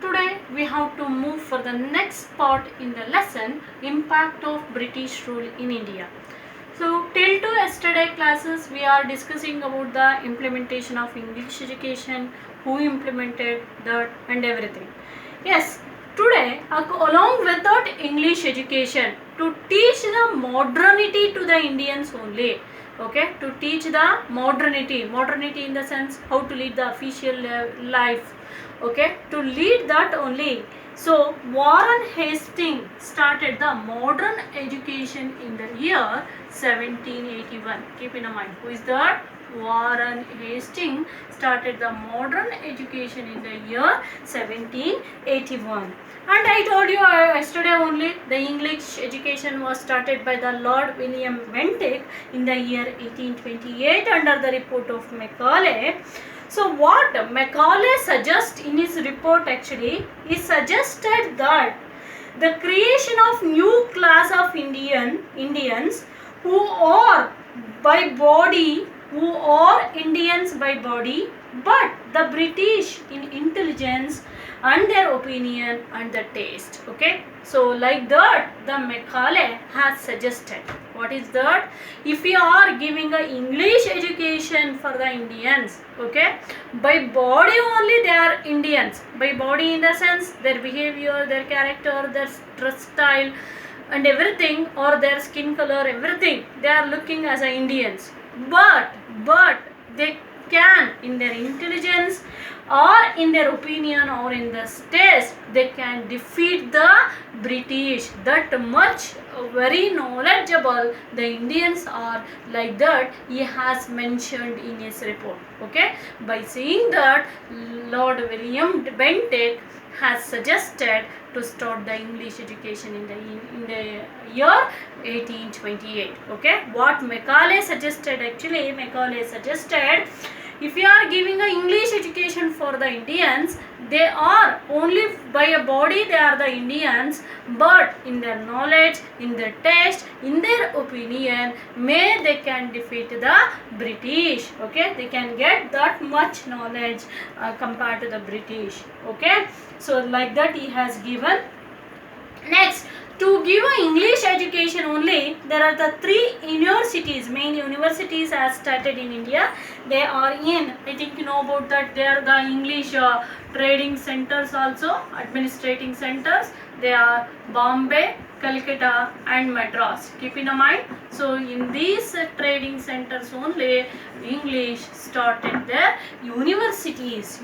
today we have to move for the next part in the lesson, impact of British rule in India. So till to yesterday classes we are discussing about the implementation of English education, who implemented that and everything. Yes, today along with that English education to teach the modernity to the Indians only. Okay, to teach the modernity in the sense how to lead the official life. Okay, to lead that only. So Warren Hastings started the modern education in the year 1781. Keep in mind, who is that? Warren Hastings started the modern education in the year 1781. And I told you yesterday only, the English education was started by the Lord William Bentinck in the year 1828 under the report of Macaulay. So what Macaulay suggests in his report actually, he suggested that the creation of new class of Indians who are by body, who are Indians by body, but the British in intelligence and their opinion and the taste. Okay, so like that the Macaulay has suggested. What is that? If we are giving a English education for the Indians, okay, by body only they are Indians, by body in the sense their behavior, their character, their dress style and everything, or their skin color, everything, they are looking as a Indians, but they can in their intelligence or in their opinion or in the taste, they can defeat the British. That much very knowledgeable the Indians are, like that he has mentioned in his report. Okay, by saying that Lord William Bentinck has suggested to start the English education in the year 1828. Okay, what Macaulay suggested actually, Macaulay suggested, if you are giving a English education for the Indians, they are only by a body they are the Indians, but in their knowledge, in their taste, in their opinion, may they can defeat the British. Okay, they can get that much knowledge compared to the British. Okay, so like that he has given. Next, to give an English education only, there are the three universities, main universities as started in India. They are in, I think you know about that, they are the English trading centers also, administrating centers. They are Bombay, Calcutta and Madras. Keep in mind. So in these trading centers only, English started their universities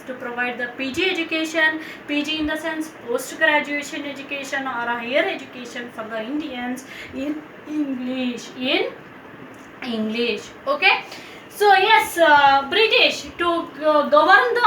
to provide the PG education, PG in the sense post graduation education or a higher education for the Indians in English. Okay. So yes, British to govern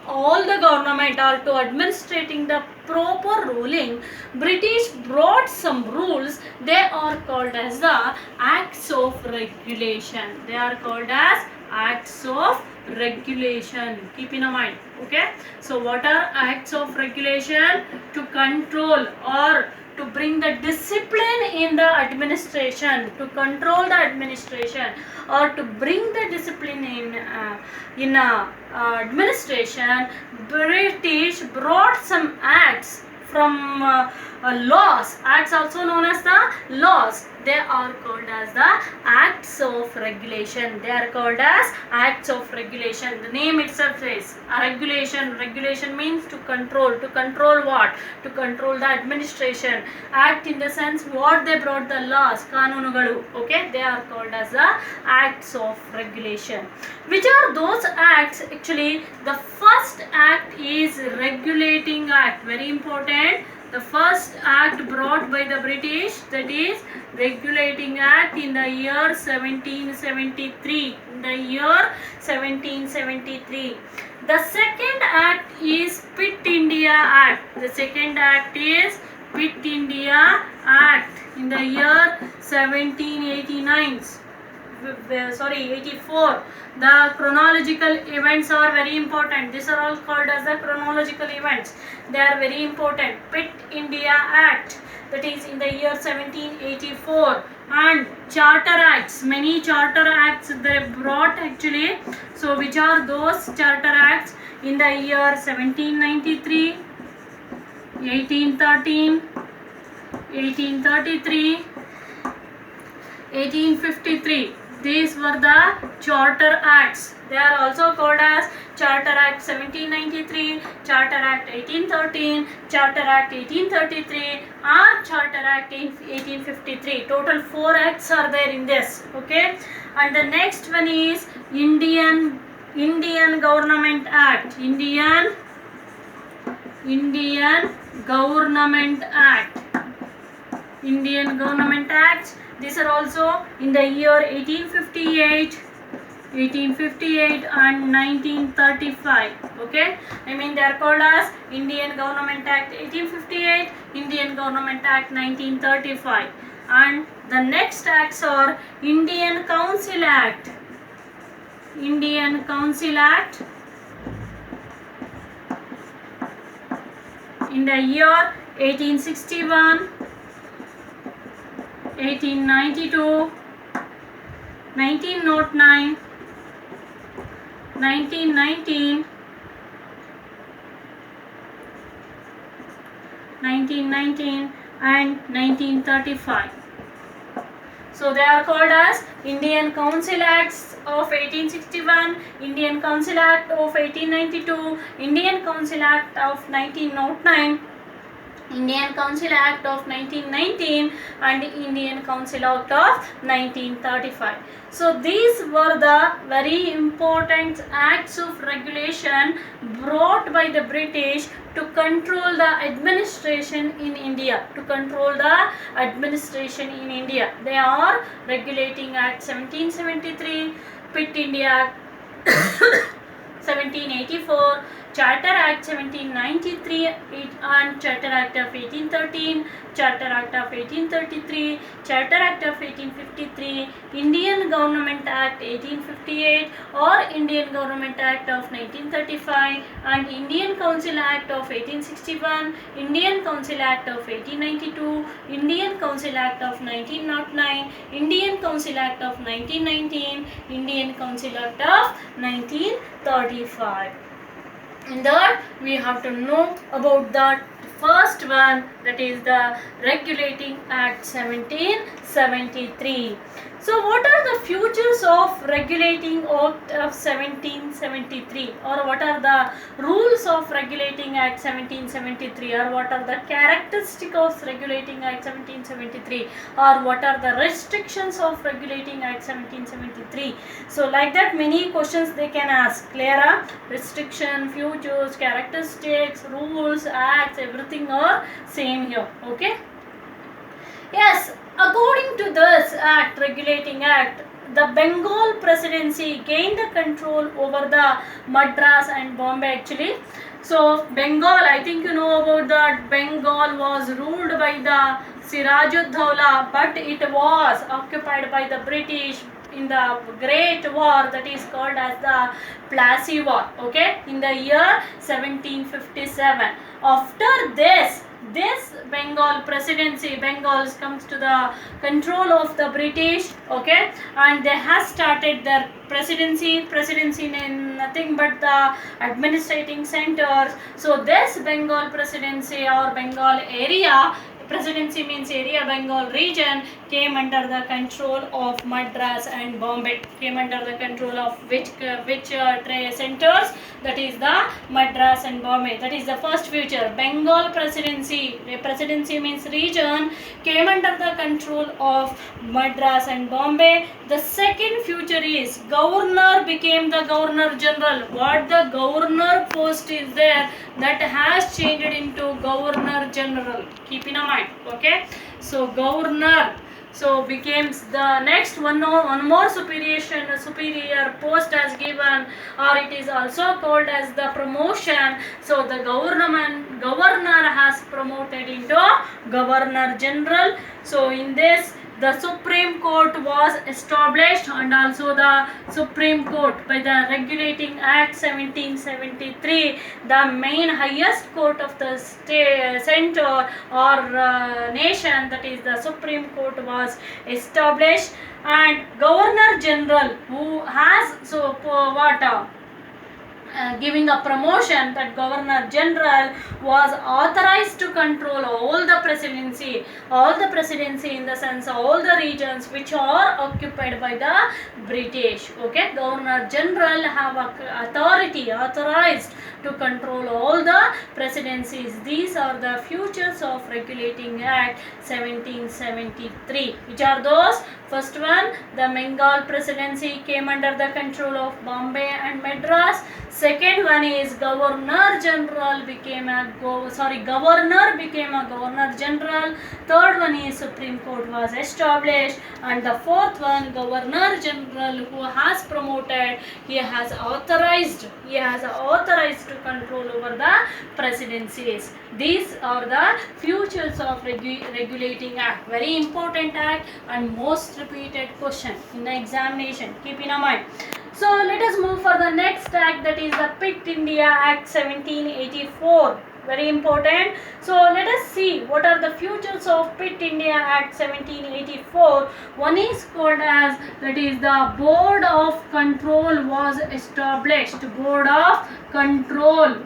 all the government or to administrating the proper ruling, British brought some rules. They are called as the Acts of Regulation. They are called as Acts of Regulation. Keep in mind. Okay. So what are Acts of Regulation? To control or to bring the discipline in the administration, to control the administration or to bring the discipline in administration. British brought some acts from laws. Acts also known as the laws. They are called as the Acts of Regulation. They are called as Acts of Regulation. The name itself says regulation. Regulation means to control. To control what? To control the administration. Act in the sense what they brought the laws, kanunugalu. Okay, they are called as the Acts of Regulation. Which are those acts? Actually, the first act is Regulating Act. Very important. The first act brought by the British, that is Regulating Act in the year 1773. In the year 1773. The second act is Pitt India Act. The second act is Pitt India Act in the year 1789. 84. The chronological events are very important. These are all called as the chronological events. They are very important. Pitt India Act, that is in the year 1784, and Charter Acts. Many Charter Acts they brought actually. So which are those Charter Acts? in the year 1793, 1813, 1833, 1853. These were the Charter Acts. They are also called as Charter Act 1793, Charter Act 1813, Charter Act 1833 or Charter Act 1853. Total 4 acts are there in this. Okay. And the next one is Indian Government Act. Indian Government Act. Indian Government Acts. These are also in the year 1858 and 1935. Okay, I mean they are called as Indian Government Act 1858, Indian Government Act 1935, and the next acts are Indian Council Act. Indian Council Act in the year 1861, 1892, 1909, 1919, 1919 and 1935. So they are called as Indian Council Acts of 1861, Indian Council Act of 1892, Indian Council Act of 1909, Indian Council Act of 1919 and Indian Council Act of 1935. So these were the very important acts of regulation brought by the British to control the administration in India. To control the administration in India. They are Regulating Act 1773, Pitt India Act 1784, Charter Act 1793 and Charter Act of 1813, Charter Act of 1833, Charter Act of 1853, Indian Government Act 1858 or Indian Government Act of 1935 and Indian Council Act of 1861, Indian Council Act of 1892, Indian Council Act of 1909, Indian Council Act of 1919, Indian Council Act of 1935. In that we have to know about the first one, that is the Regulating Act 1773. So what are the features of Regulating Act of 1773, or what are the rules of Regulating Act 1773, or what are the characteristics of Regulating Act 1773, or what are the restrictions of Regulating Act 1773? So like that many questions they can ask. Clear? Restriction, features, characteristics, rules, acts, everything are same here. Okay. Yes, according to this act, Regulating Act, the Bengal Presidency gained the control over the Madras and Bombay actually. So Bengal, I think you know about that. Bengal was ruled by the Sirajud-Dowla, but it was occupied by the British in the Great War, that is called as the Plassey War. Okay, in the year 1757. After this Bengal Presidency, Bengal comes to the control of the British. Okay, and they have started their presidency in nothing but the administrating centers. So this Bengal Presidency or Bengal area, presidency means area, Bengal region, came under the control of Madras and Bombay. Came under the control of which centers? That is the Madras and Bombay. That is the first feature. Bengal Presidency, presidency means region, came under the control of Madras and Bombay. The second feature is governor became the Governor General. What the governor post is there, that has changed into Governor General. Keep in mind. Okay, so governor becomes the next one more superior post as given, or it is also called as the promotion. So the governor has promoted into Governor General. So in this the Supreme Court was established, and also the Supreme Court by the Regulating Act 1773, the main highest court of the center or nation, that is the Supreme Court, was established. And Governor General, who has giving a promotion that Governor General was authorized to control all the presidency in the sense all the regions which are occupied by the British. Okay, Governor General have authorized to control all the presidencies. These are the Futures of Regulating Act 1773. Which are those? First one, the Bengal presidency came under the control of Bombay and Madras. Second one is Governor became a Governor General. Third one is Supreme Court was established, and the fourth one, Governor General, who has promoted, he has authorized to control over the presidencies. These are the Futures of Regulating Act. Very important act and most repeated question in the examination. Keep in mind. So let us move for the next act, that is the Pitt India Act 1784. Very important. So let us see what are the Futures of Pitt India Act 1784. One is called as, that is the Board of Control was established. Board of Control.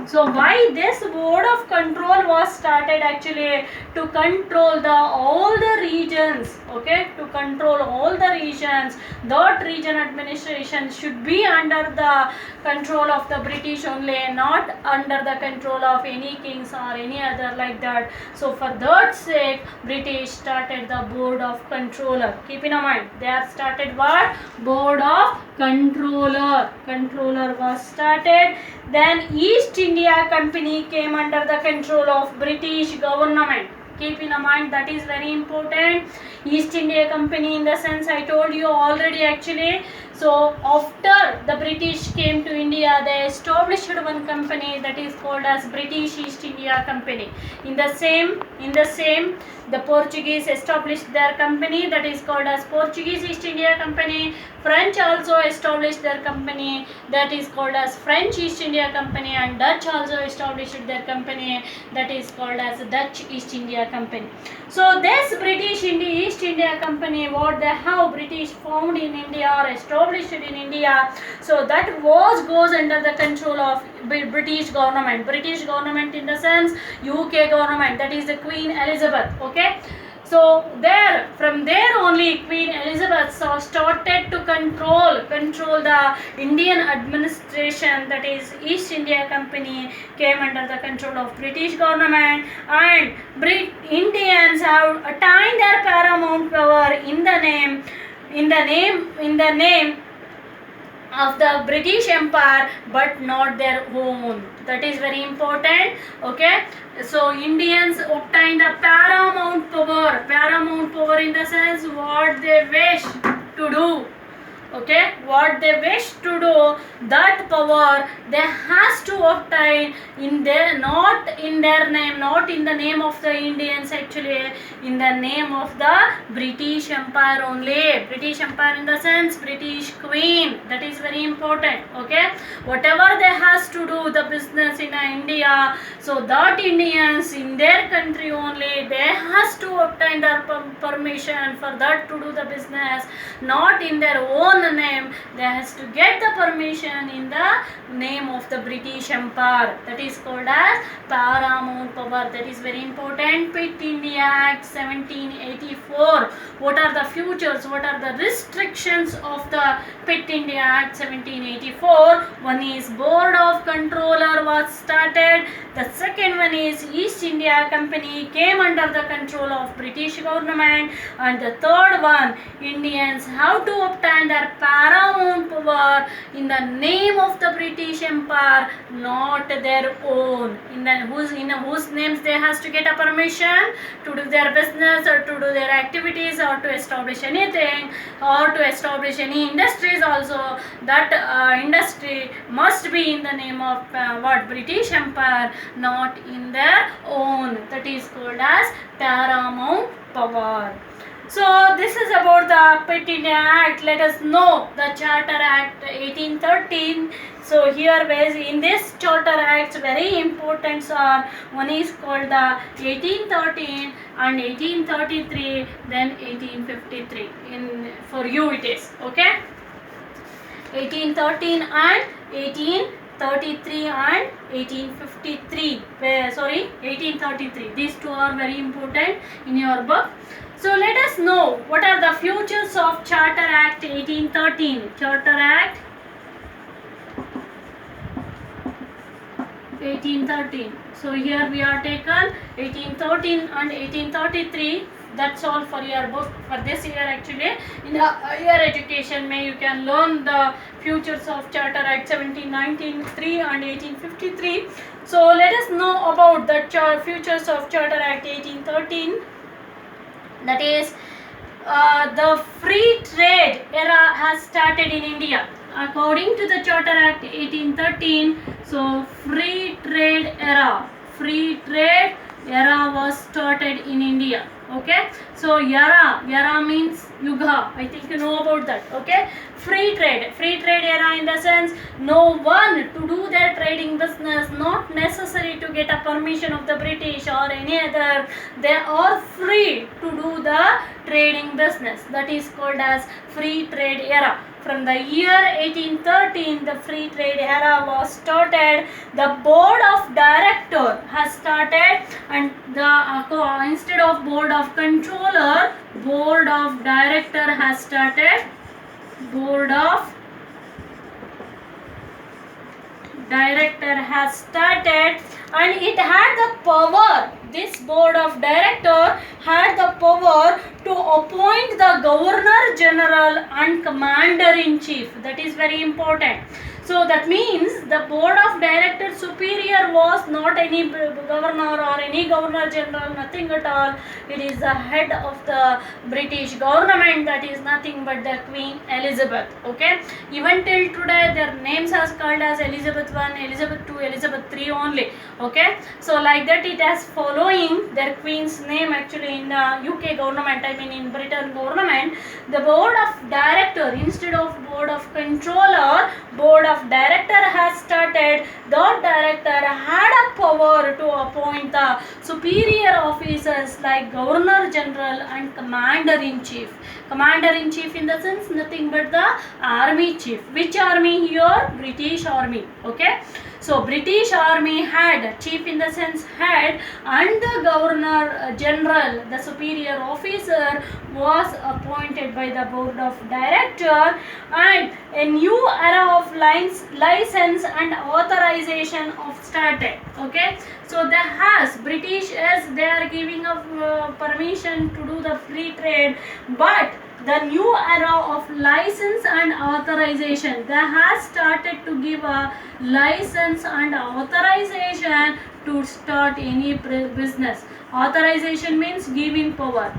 So why this Board of Control was started? Actually to control all the regions. Okay, to control all the regions. That region administration should be under the control of the British only, not under the control of any kings or any other like that. So for that sake, British started the Board of Controller. Keep in mind, they have started what? Board of Controller. Controller was started. Then East India Company came under the control of British government. Keep in mind, that is very important. East India Company, in the sense I told you already actually. So after the British came to India, they established one company that is called as British East India Company. In the same, the Portuguese established their company that is called as Portuguese East India Company. French also established their company that is called as French East India Company, and Dutch also established their company that is called as Dutch East India Company. So this British East India Company, what they have British found in India or established in India, so that goes under the control of British government. British government in the sense UK government, that is the Queen Elizabeth. Okay. So from there only Queen Elizabeth started to control the Indian administration, that is East India Company came under the control of British government, and Indians have attained their paramount power in the name of the British Empire, but not their own. That is very important. Okay. So Indians obtained the paramount power in the sense what they wish to do. Okay, what they wish to do, that power they has to obtain not in their name, not in the name of the Indians, actually in the name of the British Empire only. British Empire in the sense British Queen. That is very important. Okay, whatever they has to do the business in India, so that Indians in their country only, they has to obtain their permission for that to do the business, not in their own name. They has to get the permission in the name of the British Empire. That is called as paramount power. That is very important. Pitt India Act 1784. What are the futures? What are the restrictions of the Pitt India Act 1784? One is Board of Controller was started. The second one is East India Company came under the control of British government, and the third one, Indians have to obtain their paramount power in the name of the British Empire, not their own. In whose names they has to get a permission to do their business or to do their activities or to establish anything or to establish any industries also. That industry must be in the name of British Empire, not in their own. That is called as paramount power. So this is about the Pitt India Act. Let us know the Charter Act 1813. So here in this Charter Acts very important are, one is called the 1813 and 1833, then 1853. For you it is. Okay. 1813 and 1833 and 1853. Sorry, 1833. These two are very important in your book. So let us know what are the features of Charter Act 1813. Charter Act 1813. So here we are taken 1813 and 1833. That's all for your book for this year. Actually, in the higher education, you can learn the features of Charter Act 1793 and 1853. So let us know about the features of Charter Act 1813. That is, the free trade era has started in India. According to the Charter Act 1813, so free trade era was started in India. Okay, so era means yuga. I think you know about that. Okay, free trade era in the sense no one to do their trading business, not necessary to get a permission of the British or any other. They are free to do the trading business. That is called as free trade era. From the year 1813, the free trade era was started. The board of director has started, and the instead of board of controller, board of director has started. Board of director has started, and it had the power. This board of director had the power to appoint the governor general and commander in chief. That is very important. So that means the board of directors superior was not any governor or any governor general, nothing at all. It is the head of the British government, that is nothing but the Queen Elizabeth. Okay, even till today their names are called as Elizabeth I, Elizabeth II, Elizabeth III only. Okay, so like that it has following their queen's name actually in the UK government, I mean in Britain government. The board of director instead of board of controller, board of director has started. The director had a power to appoint the superior officers like governor general and commander in chief. Commander in chief in the sense nothing but the army chief. Which army here? British army. Okay, so British army had, chief in the sense head, and the governor general, the superior officer, was appointed by the board of director, and a new era of license and authorization of started. Okay, so the has British as they are giving a permission to do the free trade, but the new era of license and authorization, they has started to give a license and authorization to start any business. Authorization means giving power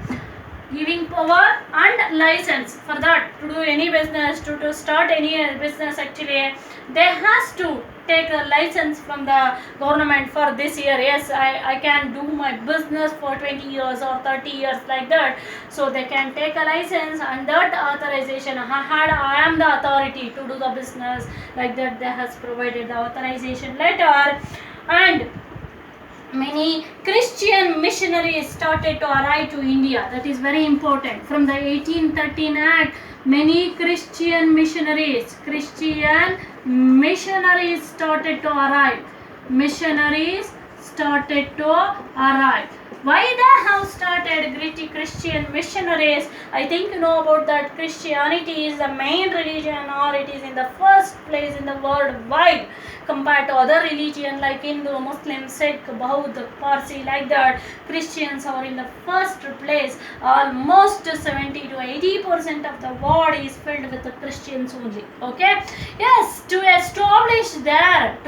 and license for that to do any business, to start any business. Actually they has to take a license from the government for this year. Yes, I can do my business for 20 years or 30 years like that. So they can take a license, and that authorization, I am the authority to do the business, like that they has provided the authorization letter. And many Christian missionaries started to arrive to India. That is very important. From the 1813 Act, many Christian missionaries started to arrive. Why they have started Christian missionaries? I think you know about that. Christianity is the main religion, or it is in the first place in the world wide compared to other religion like Hindu, Muslim, Sikh, Baudh, Parsi, like that. Christians are in the first place. Almost 70 to 80% of the world is filled with the Christians only. Okay, yes, to establish their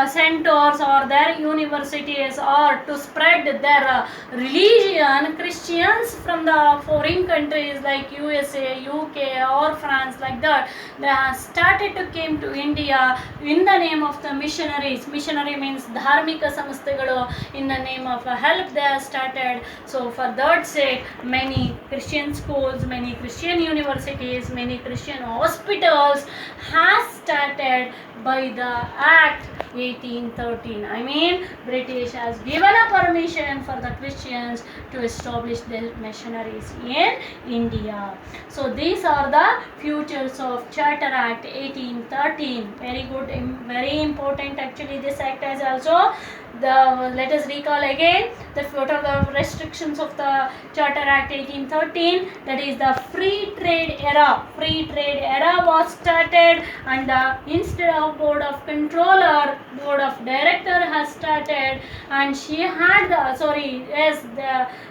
centers or their universities, or to spread their religion, Christians from the foreign countries like USA, UK or France, like that, they have started to came to India in the name of the missionaries. Missionary means dharmika samastagalu. In the name of help they have started. So for that sake, many Christian schools, many Christian universities, many Christian hospitals has started by the act 1813. I mean, British has given a permission for the Christians to establish their missionaries in India. So these are the features of Charter Act 1813. Very good, very important. Actually, this act has also let us recall again what are the restrictions of the Charter Act 1813. That is the free trade era. Free trade era was started, and instead of board of controller, board of director has started, and she had the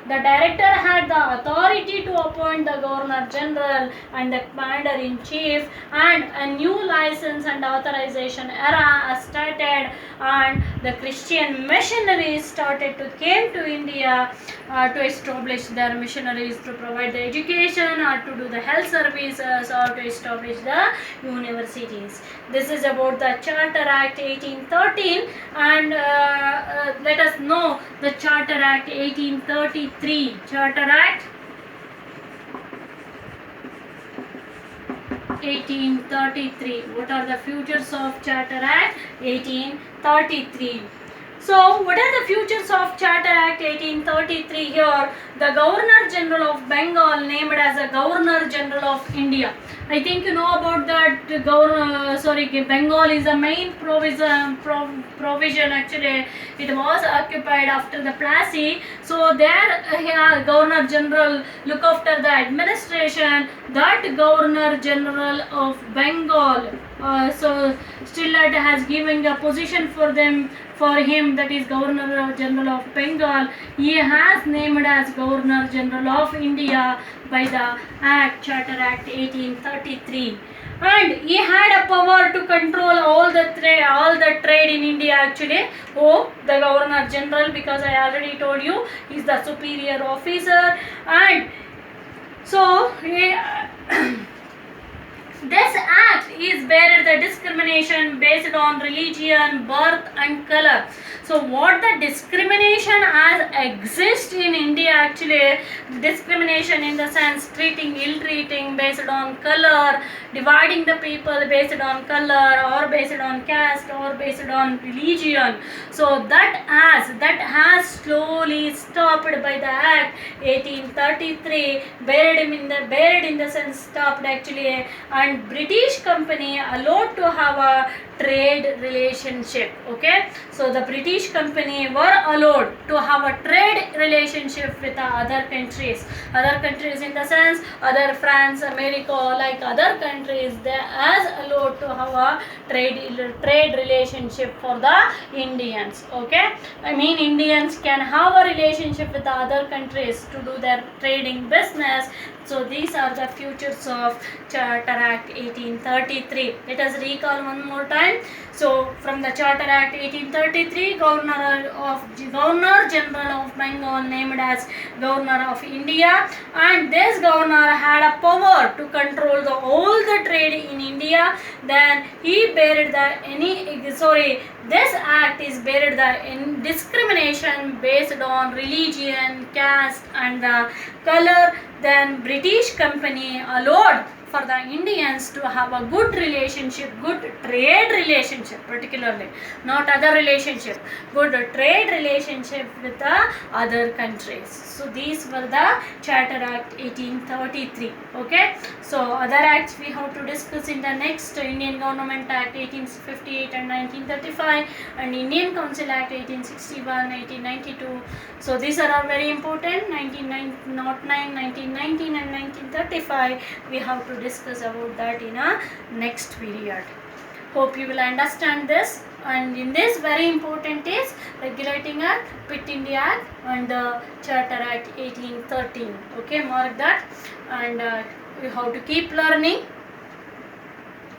director had the authority to appoint the governor general and the commander in chief, and a new license and authorization era started, and the Christian missionaries started to came to India to establish their missionaries to provide the education or to do the health services or to establish the universities. This is about the Charter Act 1813, and let us know the Charter Act 1833. Charter Act 1833. What are the features of Charter Act 1833? So, what are the features of Charter Act 1833 here? The Governor General of Bengal named as a Governor General of India. I think you know about that. Bengal is the main provision. Actually, it was occupied after the Plassey. So there, Governor General look after the administration. That Governor General of Bengal. So still it has given a position for him, that is Governor General of Bengal. He has named as Governor General of India by the Charter Act 1833. And he had a power to control all the trade in India. Actually, the Governor General, because I already told you, is the superior officer, and so this act is barred the discrimination based on religion, birth and color. So what the discrimination as exists in India, actually discrimination in the sense ill-treating based on color, dividing the people based on color or based on caste or based on religion. So that has slowly stopped by the Act 1833, buried in the sense stopped actually, and British company allowed to have a trade relationship. Okay, so the British company were allowed to have a trade relationship with the other countries in the sense other France, America, like other countries, they as allowed to have a trade relationship for the Indians. Okay, I mean Indians can have a relationship with the other countries to do their trading business. So these are the features of Charter Act 1833. Let us recall one more time. So from the Charter Act 1833, Governor General of Bengal named as Governor of India, and this governor had a power to control all the trade in India. Then he buried this act is buried the discrimination based on religion, caste and the color. Then British company allowed for the Indians to have a good relationship, good trade relationship, particularly not other relationship, good trade relationship with the other countries. So these were the Charter Act 1833. Okay, so other acts we have to discuss in the next: Indian Government Act 1858 and 1935, and Indian Council Act 1861, 1892. So these are all very important. 1909, 1919 and 1935 we have to discuss about that in a next period. Hope you will understand this. And in this, very important is Regulating Act, Quit India Act and the Charter Act 1813. Okay, mark that, and you have to keep learning.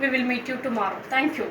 We will meet you tomorrow. Thank you.